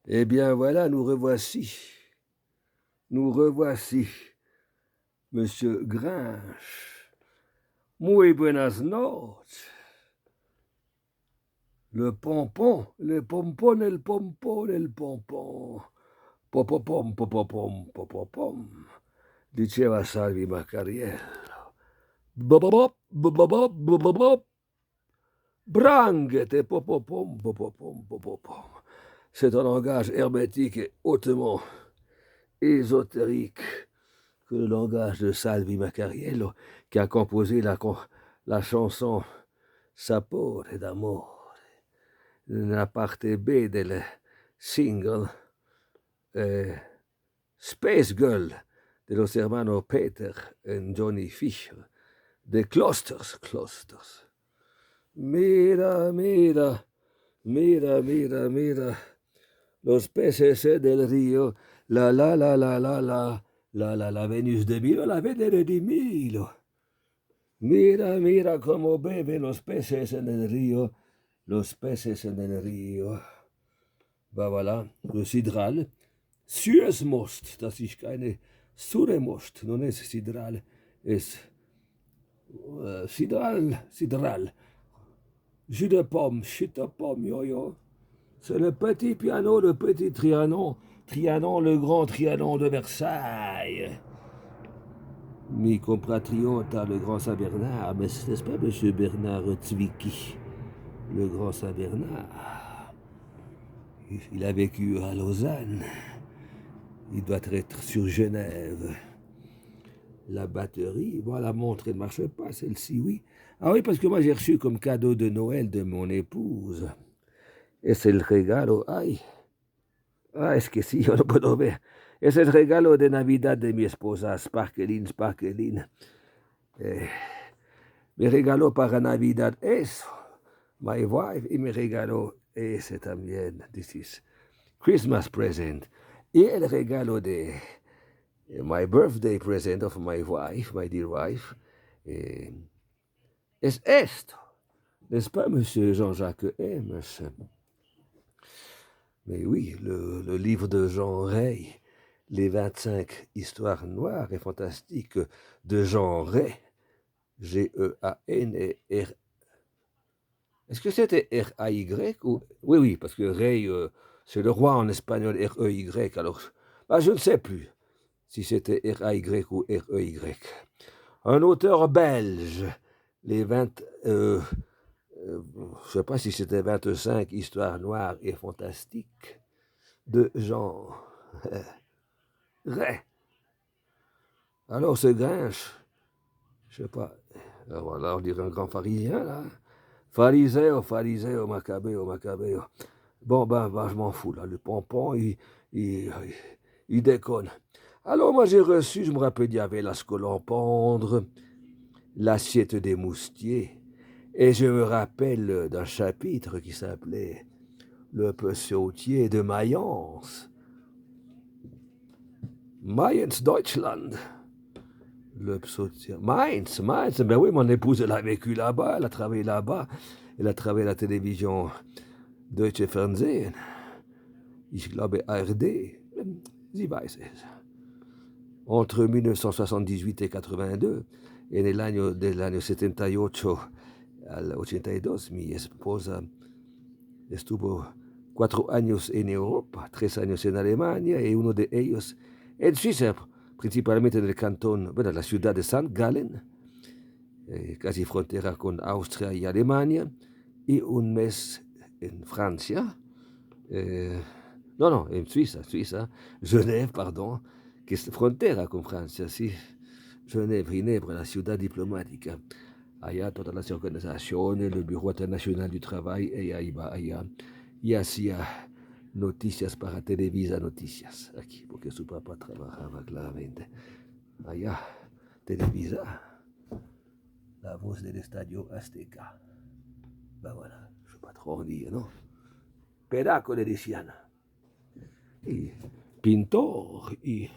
Eh bien voilà, nous revoici. Nous revoici, Monsieur Grinch. Muy buenas noches. Le pompon, le pompon, el pompon, el pompon. Popopom, popopom, popopom. Diceva Salvi Macariello. Bobobop, bobobop, bobobop. Branghete, popopom, popopom, popopom. C'est un langage hermétique et hautement ésotérique que le langage de Salvi Macariello, qui a composé la chanson Sapore d'amore, la parte B del single Space Girl de los hermanos Peter y Johnny Fisher, de Closters. Mira, mira, mira, mira, mira, los peces del río, la Venus de Milo, la Venere di Milo. Mira, mira cómo beben los peces en el río, los peces en el río. Bah voilà, le sidral. Süßmost, das ist keine Suremost, non es sidral, es sidral. Jus de pomme, chute de pomme, yo-yo. C'est le petit piano, le petit Trianon, le grand Trianon de Versailles. Mi compatriote, le grand Saint-Bernard, mais n'est-ce pas Monsieur Bernard Zwicky, le grand Saint-Bernard? Il a vécu à Lausanne. Il doit être sur Genève. La batterie, bon, la montre, elle ne marche pas, celle-ci, oui. Ah oui, parce que moi, j'ai reçu comme cadeau de Noël de mon épouse. Es el regalo, ay. Ah, es que sí, yo no puedo ver. Es el regalo de Navidad de mi esposa, Sparkeline. Me regaló para Navidad eso, my wife, y me regaló ese también. This is Christmas present. Y el regalo de my birthday present of my wife, my dear wife, es esto. N'est-ce pas, Monsieur Jean-Jacques Emerson? Mais oui, le livre de Jean Rey, les 25 histoires noires et fantastiques de Jean Rey, G-E-A-N et R. Est-ce que c'était R-A-Y ou... Oui, oui, parce que Rey, c'est le roi en espagnol, R-E-Y. Alors, bah, je ne sais plus si c'était R-A-Y ou R-E-Y. Un auteur belge, les 20... je ne sais pas si c'était 25 histoires noires et fantastiques de Jean Rey. Alors, ce Grinch, je ne sais pas, voilà, on dirait un grand pharisien, là. Phariseo, Maccabeo. Bon, ben, je m'en fous, là. Le pompon, il déconne. Alors, moi, j'ai reçu, je me rappelle, il y avait la scolopendre, l'assiette des moustiers, et je me rappelle d'un chapitre qui s'appelait Le pessautier de Mayence. Mayence, Deutschland. Le psautier. Mainz, ben oui, mon épouse, elle a vécu là-bas, elle a travaillé là-bas, elle a travaillé à la télévision Deutsche Fernsehen. Ich glaube ARD. Sie weiß es. Entre 1978 e 82, e dell'anno 78 al 82, mi esposa estuvo 4 años en Europa, 3 años en Alemania y uno de ellos en Suiza, principalmente en el cantón, bueno, la ciudad de St. Gallen, casi frontera con Austria y Alemania, y un mes en Francia, no, en Suiza, Genève, pardon, que es frontera con Francia, sí, Ginebra, la ciudad diplomática. Allá todas las organizaciones, el Bureau Internacional du Travail, y ahí va, allá, y hacía noticias para Televisa Noticias, aquí, porque su papá trabajaba claramente. Allá, Televisa, la voz del Estadio Azteca. Ben voilà, je ne sais pas trop en dire, non? Pedaco le decían. Y pintor y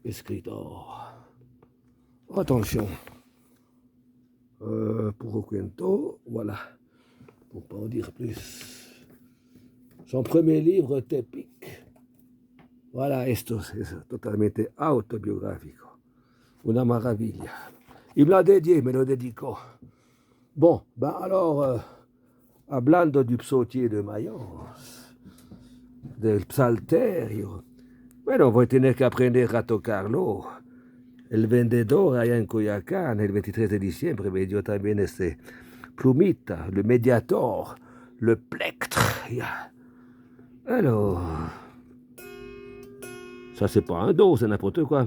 escritor. Attention. Pour Oquento, voilà. Pour pas en dire plus. Son premier livre épique. Voilà, esto es totalmente autobiográfico. Una maravilla. Il me l'a dédié, me lo dedicó. Bon, ben alors, hablando du psautier de Mayence, del psalterio, bueno, voy a tener que aprender a tocarlo. El vendedor allá en Coyacán, el 23 de diciembre, me dio también plumita, le mediator, le plectre. Alors, ça c'est pas un do, c'est n'importe quoi.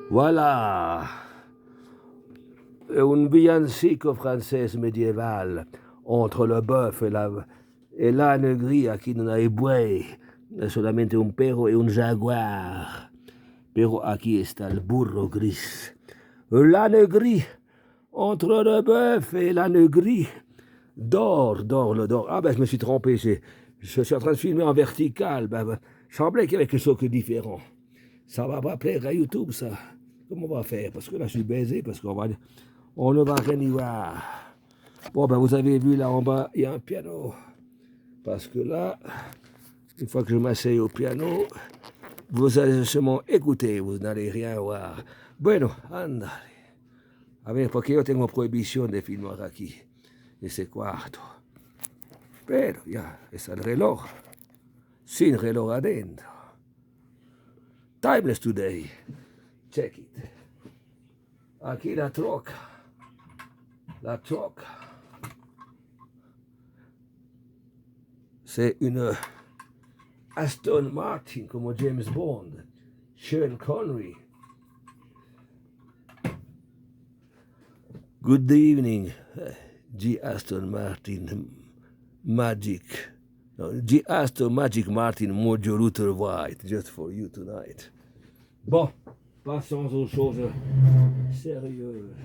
Voilà, un villancico français médiéval entre le bœuf et l'âne gris a qui non hay buey, solamente un perro et un jaguar. Pero aquí está el burro gris. L'âne gris, entre le bœuf et l'âne gris, dort. Ah ben je me suis trompé, je suis en train de filmer en vertical, ben, je semblais qu'il y avait quelque chose de différent. Ça va pas plaire à YouTube, ça. Comment on va faire? Parce que là, je suis baisé, parce on ne va rien y voir. Bon, ben, vous avez vu, là en bas, il y a un piano. Parce que là, une fois que je m'asseye au piano, vous allez seulement écouter, vous n'allez rien voir. Bueno, andale. A ver, porque yo tengo prohibición de filmar aquí, ese cuarto. Pero ya, es el reloj. Sin reloj adentro. Timeless today. Check it. Aquí la troca. C'est une Aston Martin comme James Bond. Sean Connery. Good evening, G. Aston Martin Magic. No, G. Aston Magic Martin Mojo Luther White, just for you tonight. Bon, passons aux choses sérieuses.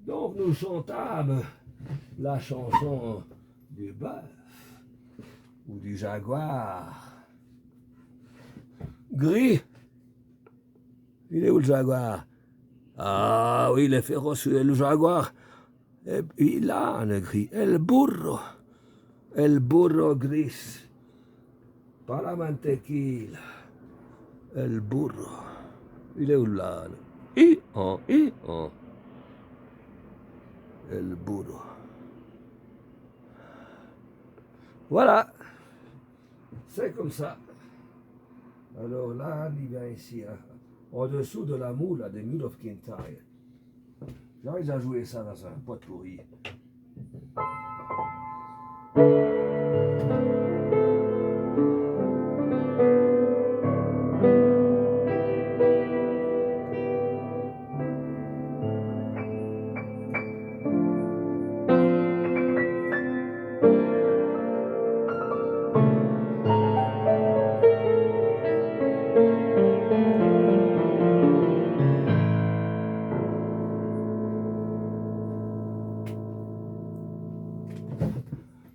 Donc nous chantâmes la chanson du bœuf ou du jaguar. Gris, il est où le jaguar? Ah oui, il est féroce, le jaguar. Et puis l'âne gris, el burro gris. Pas la mantequilla, el burro. Il est où l'âne? El burro. Voilà, c'est comme ça. Alors l'âne, il vient ici, hein, en dessous de la moule, des Mule of Kintyre. J'arrive à jouer ça dans un pot pourri.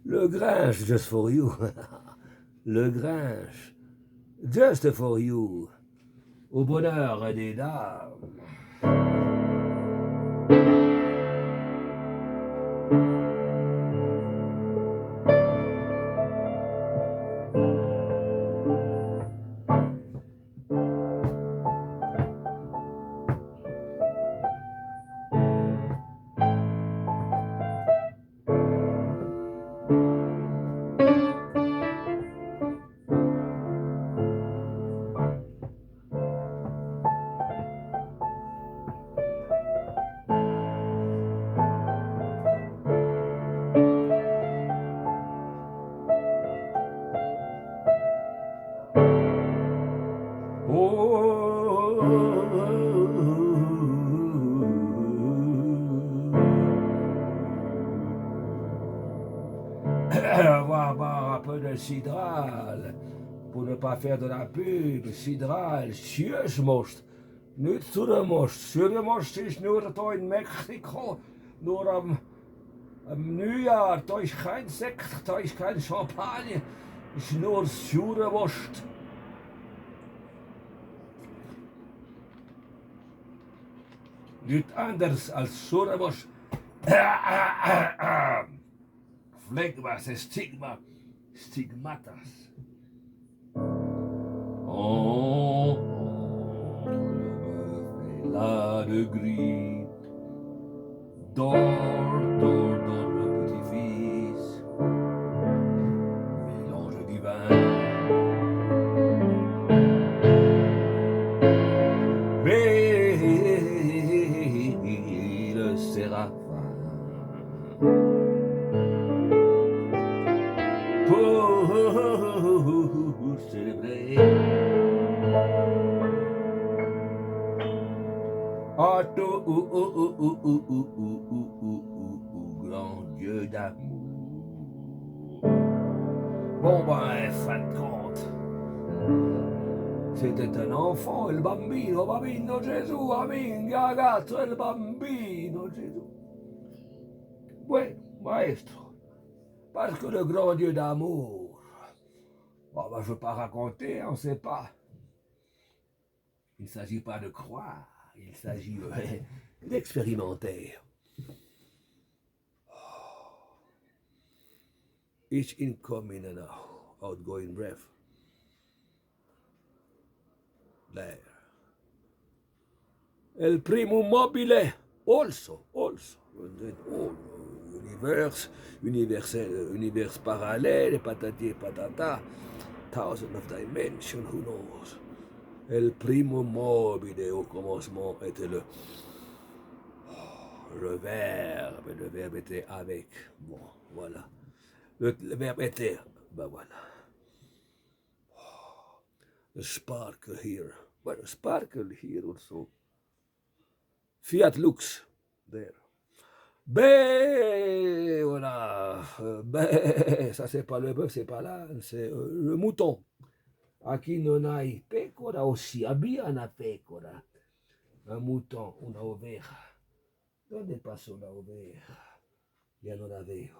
Le Grinch, just for you. Le Grinch, just for you. Au bonheur des dames. On va boire un peu de sidral pour ne pas faire de la pub. Sidral, Sjösmost. Nicht zu der Most. Sjösmost ist nur da in Mexiko, nur Am Neujahr, da ist kein Sekt, da ist kein Champagner, ist nur saure Wurst. Nichts anderes als saure Wurst. Phlegmas, Stigma, Stigmatas. Oh, le bœuf et la de gris. Dors, dors, dors, le petit-fils. Mélange divin. Mais le séraphin. Pour célébrer. Ah, grand Dieu d'amour. Bon ben, fin de compte, c'était un enfant, il bambino, bambino Gesù, amin, ragazzo, il bambino Gesù. Oui, maestro, parce que le grand Dieu d'amour, bon ben, je ne veux pas raconter, on ne sait pas. Il ne s'agit pas de croire, il s'agit d'expérimenter. Each incoming and outgoing breath. There. El primum mobile, also, univers parallèle, patati et patata, thousand of dimensions, who knows. El primum mobile au commencement était le verbe était avec, bon, voilà. Le verbe était, ben voilà. The sparkle here. Well, sparkle here also. Fiat lux. There. Ben, voilà. Ben, ça c'est pas le bœuf, c'est pas l'âne, c'est le mouton. Aquí non hay pecora, o si había una pecora. Un mouton, una oveja. ¿Dónde pasó la oveja? Ya no la veo.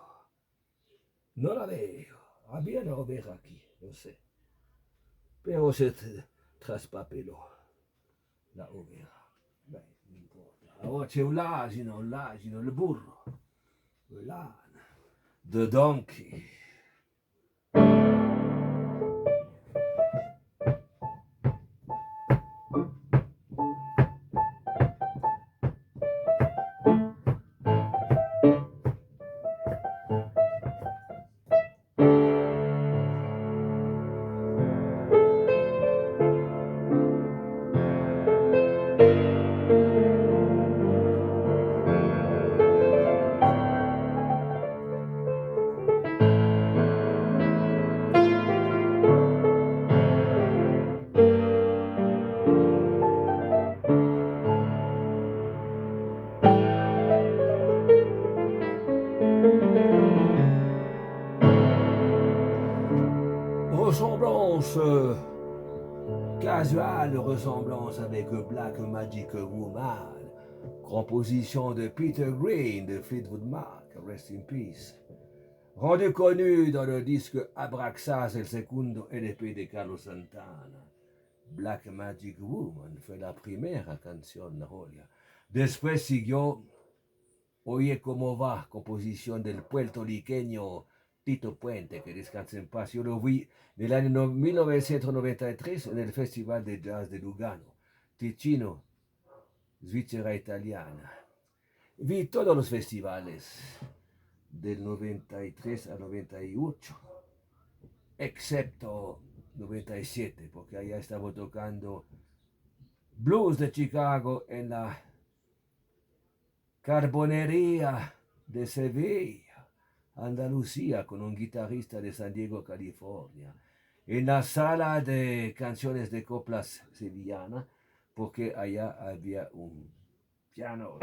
No la veo. Había una oveja aquí, yo sé. Pero se traspapeló la oveja. Beh, non importa. Allora c'è un asino, il burro, l'âne, the donkey. Ressemblance casuale, ressemblance avec Black Magic Woman, composition de Peter Green de Fleetwood Mac, rest in peace. Rendu connu dans le disque Abraxas El Segundo LP de Carlos Santana. Black Magic Woman fue la primera canción de Julia. Después siguió Oye Cómo Va, composición del puertorriqueño Tito Puente, que descanse en paz. Yo lo vi nel anno 1993 nel Festival de Jazz de Lugano, Ticino, Svizzera Italiana. Vi todos los festivales del 93 al 98, excepto 97, porque allá estaba tocando blues de Chicago en la Carbonería de Sevilla, Andalucía, con un guitarrista de San Diego, California, en la sala de canciones de coplas sevillana, porque allá había un piano.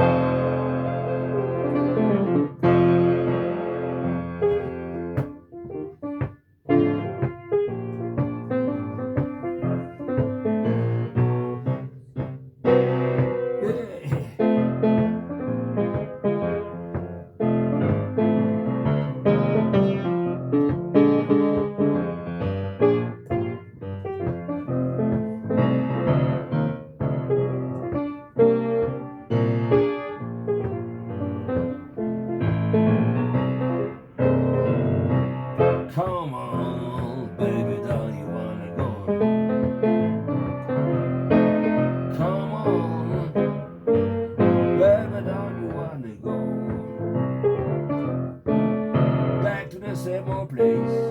same old place.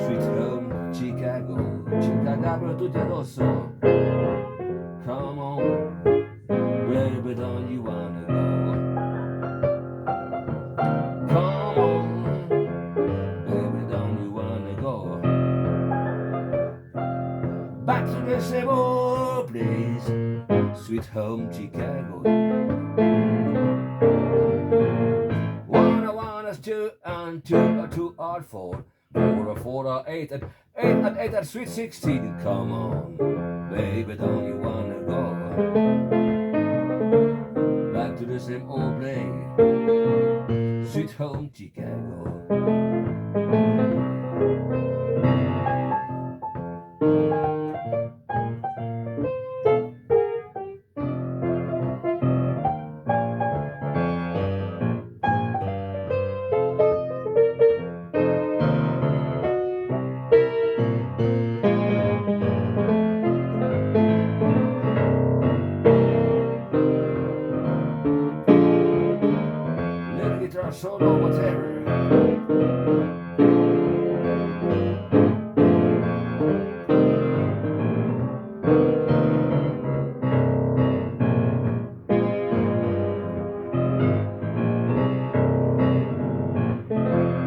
Sweet home, Chicago. Chicago tutti addosso. Come on, baby, don't you wanna go? Come on, baby, don't you wanna go? Back to the same old place. Sweet home, Chicago. 1 is 2 and 2 are 2 are 4. 4 are 4 are 8 and 8 are sweet 16. Come on, baby, don't you wanna go? Back to the same old place. Sweet home, Chicago. Little guitar solo, whatever.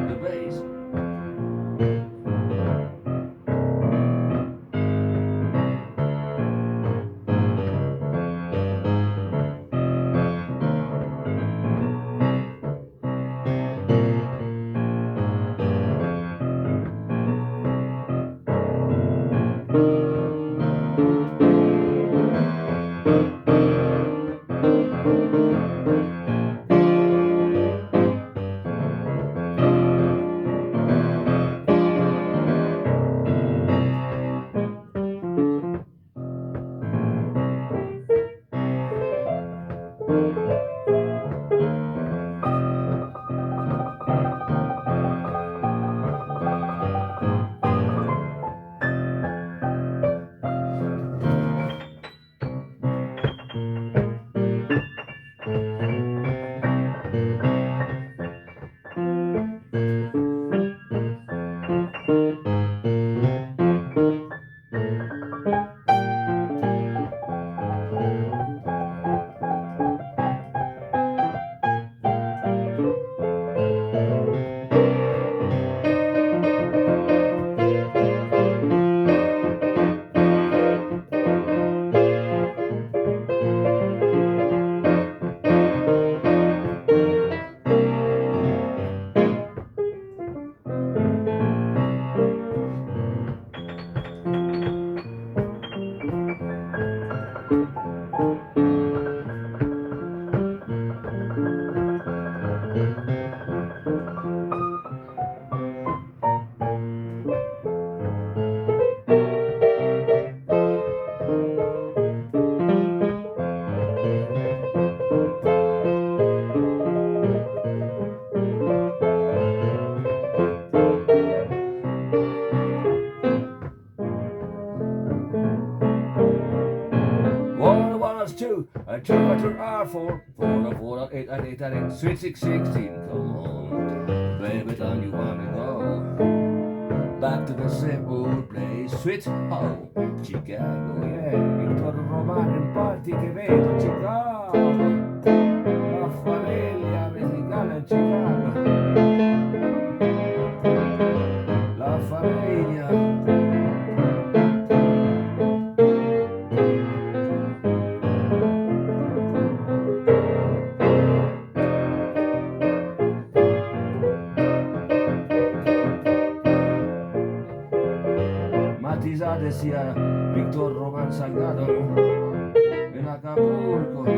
The bass. One is 2 and 2 are 4. 4 are 4 are 8 and 8 are 8. Sweet 16. Come on, baby, don't you wanna go? Back to the same old place. Sweet home, Chicago. Yeah, Victor Romano in party che vedo Chicago. La famiglia messicana in Chicago. La famiglia. Matisate sia Victor Roman Salgado en Acapulco.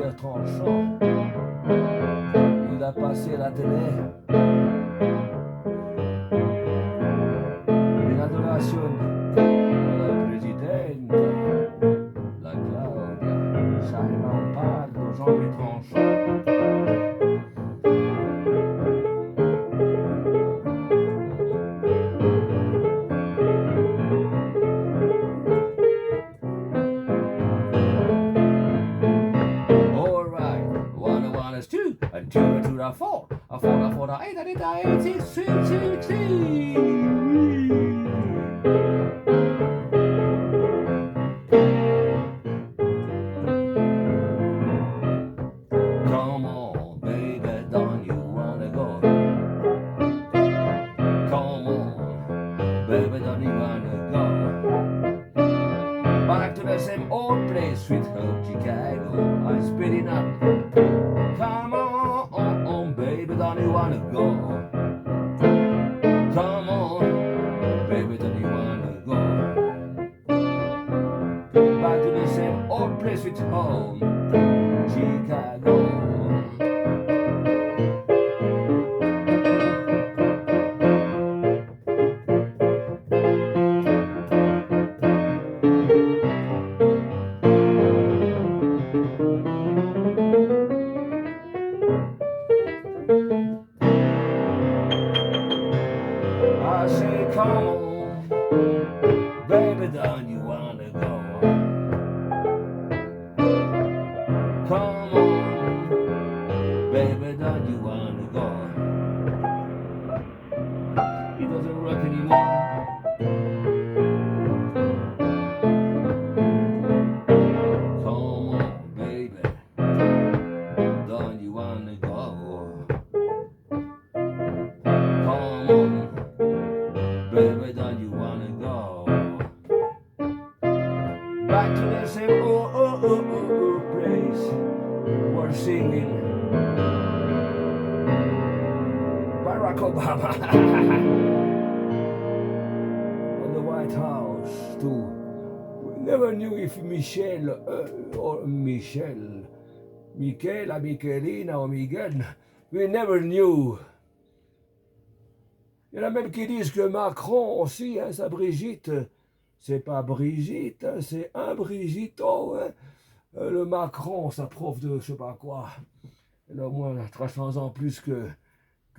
cuir tranchant. Il a passé la télé. Une adoration de la présidente, la Claudia, Simon Pardo, Jean-Pierre Tranchant. And two and two are four. A four, eight, and eight, six, six, six. Come on, baby, don't you wanna go? Come on, baby, don't you wanna go? Back to the same old place, sweet home Chicago. I'm speeding up. Come on, baby, don't you wanna go? Come on, baby, don't you wanna go? Back to the same old place with home, Chicago. I say, come on, baby, don't you wanna go? Come on, baby, don't you wanna go? It doesn't work anymore. Come on, baby, don't you wanna go? Come on, baby, don't you wanna go? Back to the same place. We're singing Barack Obama on the White House too. We never knew if Michelle or Michelle, Michaela, Michelina or Miguel, we never knew. Il y en a même qui disent que Macron aussi, hein, sa Brigitte, c'est pas Brigitte, hein, c'est un Brigitto. Hein. Le Macron, sa prof de je sais pas quoi, elle a au moins 300 ans plus que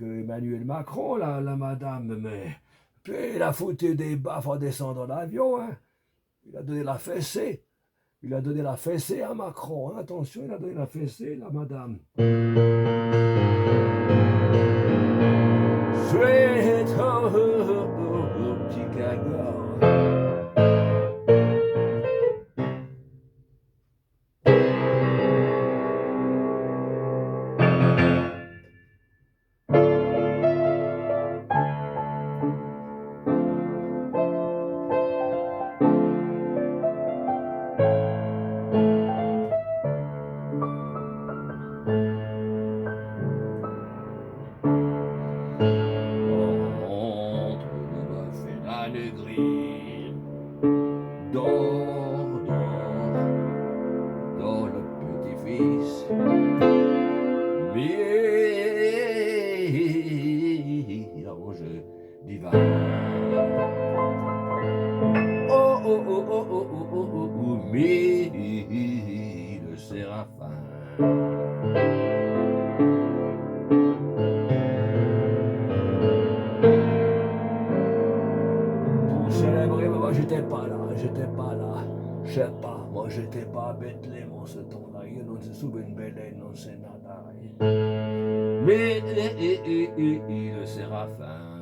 Emmanuel Macron, la madame, mais puis il a foutu des baffes en descendant l'avion. Hein. Il a donné la fessée. Il a donné la fessée à Macron. Hein. Attention, il a donné la fessée, la madame. Sweet home, Chicago. Dors, le petit-fils. Mélange divin. Oh, oh, oh, oh, oh, oh, oh, oh, mais le séraphin. Pour célébrer, moi j'étais pas là. Je sais pas, moi j'étais pas à Bethléem en ce temps-là. Io non si sube in Belén, non se nada. Mais le séraphin.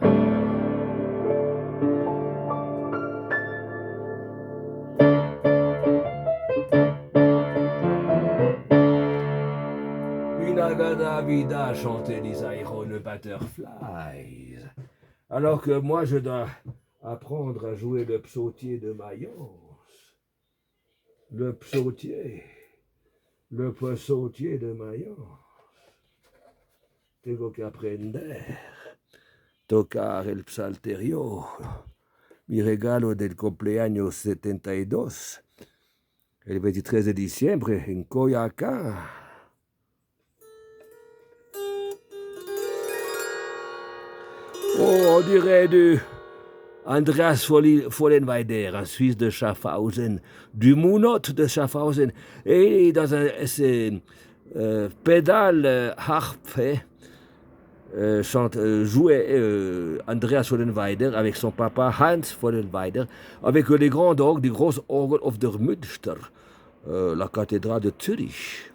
Inagada vida chantait l'Isaïro, le Butterflies. Alors que moi je dois apprendre à jouer le psautier de Mayence. Le psautier de Mayence. Tengo que aprender. Tocar el psalterio. Mi regalo del cumpleaños 72. El 23 de diciembre en Coyoacán. Oh, on dirait du Andreas Vollenweider, un Suisse de Schaffhausen, du Munot de Schaffhausen, et dans un pédale harpe, jouait Andreas Vollenweider avec son papa Hans Vollenweider, avec les grands orgues du Groß Orgel of der Münster, la cathédrale de Zürich.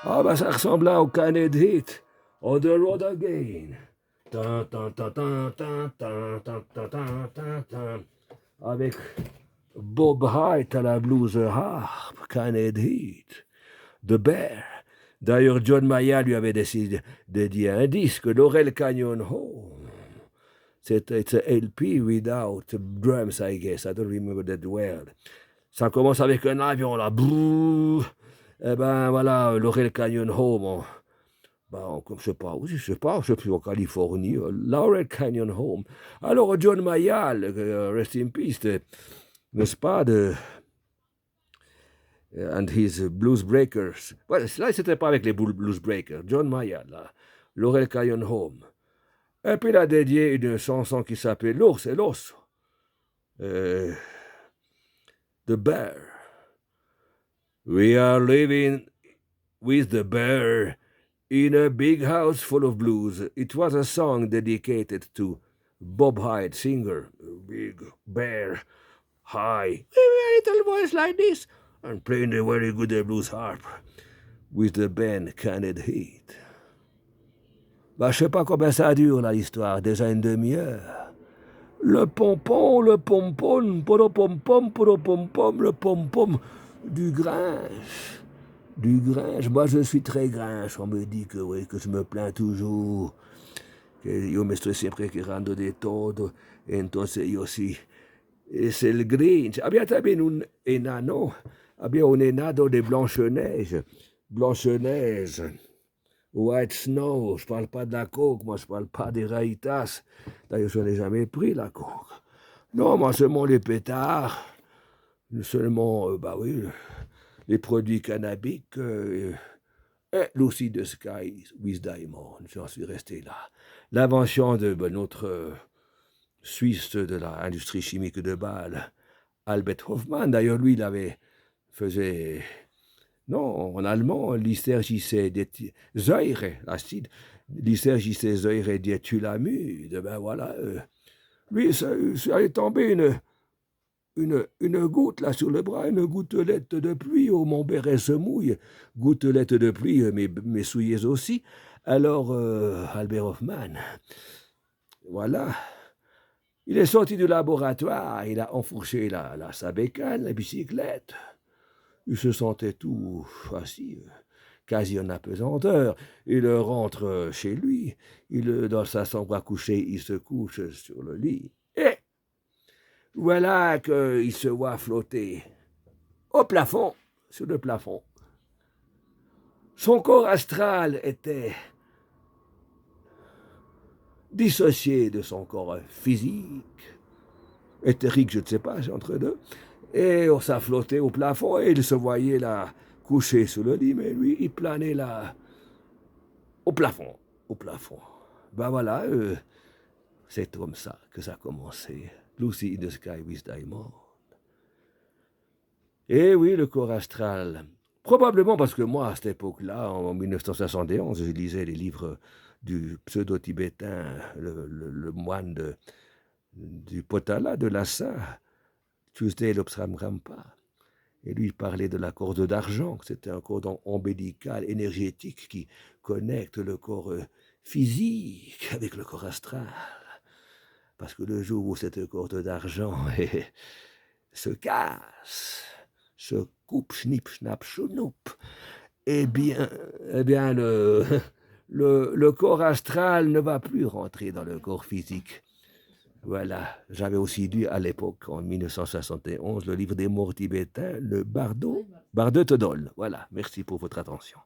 Ah ben ça ressemblait au Canet Heat, On the Road Again. Avec Bob Hite à la blues harp, Canet Heat, The Bear. D'ailleurs, John Mayall lui avait décidé de dire un disque, Laurel Canyon Home. It's a LP without drums, I guess. I don't remember that well. Ça commence avec un avion, là. Brrr. Eh ben, voilà, Laurel Canyon Home. Je sais pas où, je sais plus, en Californie. Laurel Canyon Home. Alors, John Mayall, rest in peace, n'est-ce pas, and his Blues Breakers. Voilà, là, c'était pas avec les Blues Breakers. John Mayall, là. Laurel Canyon Home. Et puis il a dédié une chanson qui s'appelle L'ours et l'os. The Bear. We are living with the bear in a big house full of blues. It was a song dedicated to Bob Hyde, singer. Big bear, high, a little voice like this, and playing a very good blues harp with the band Canet Heat. Je sais pas combien ça dure, là, l'histoire, déjà une demi-heure. Le pompon, le pompon, podo-pom-pom, podo-pom-pom, le pompom du Grinch. Du Grinch, moi je suis très Grinch, on me dit que oui, que je me plains toujours, que yo me estoy siempre quejando de todo, entonces yo sí, es el Grinch. Había también un enano, había un enano de Blanche-Neige, Blanche-Neige. White Snow, je parle pas de la coke, moi je parle pas des raïtas. D'ailleurs, je n'ai jamais pris la coke. Non, moi seulement les pétards, seulement, les produits cannabiques, et Lucy the Sky with Diamond, j'en suis resté là. L'invention de notre Suisse de l'industrie chimique de Bâle, Albert Hoffmann, d'ailleurs lui, faisait... Non, en allemand, Lysergice Säure, l'acide, Lysergice Säure diethylamide, ben voilà, lui, ça est tombé une goutte là sur le bras, une gouttelette de pluie, oh mon béret se mouille, gouttelette de pluie, mes souliers aussi. Alors, Albert Hoffmann, voilà, il est sorti du laboratoire, il a enfourché sa bécane, la bicyclette. Il se sentait tout assis, quasi en apesanteur. Il rentre chez lui, dans sa chambre à coucher, il se couche sur le lit. Et voilà qu'il se voit flotter au plafond, sur le plafond. Son corps astral était dissocié de son corps physique, éthérique, je ne sais pas, c'est entre deux. Et on s'est flotté au plafond et il se voyait là, couché sur le lit, mais lui, il planait là, au plafond, Ben voilà, c'est comme ça que ça a commencé. Lucy in the Sky with Diamond. Et oui, le corps astral. Probablement parce que moi, à cette époque-là, en 1971, je lisais les livres du pseudo-tibétain, le moine du Potala, de Lhasa, Tuesday Lobsram-Rampa. Et lui, il parlait de la corde d'argent, c'était un cordon ombilical, énergétique, qui connecte le corps physique avec le corps astral. Parce que le jour où cette corde d'argent se casse, se coupe, schnipp, schnapp, schnupp, eh bien le corps astral ne va plus rentrer dans le corps physique. Voilà, j'avais aussi lu à l'époque, en 1971, le livre des morts tibétains, le Bardo Todol. Voilà, merci pour votre attention.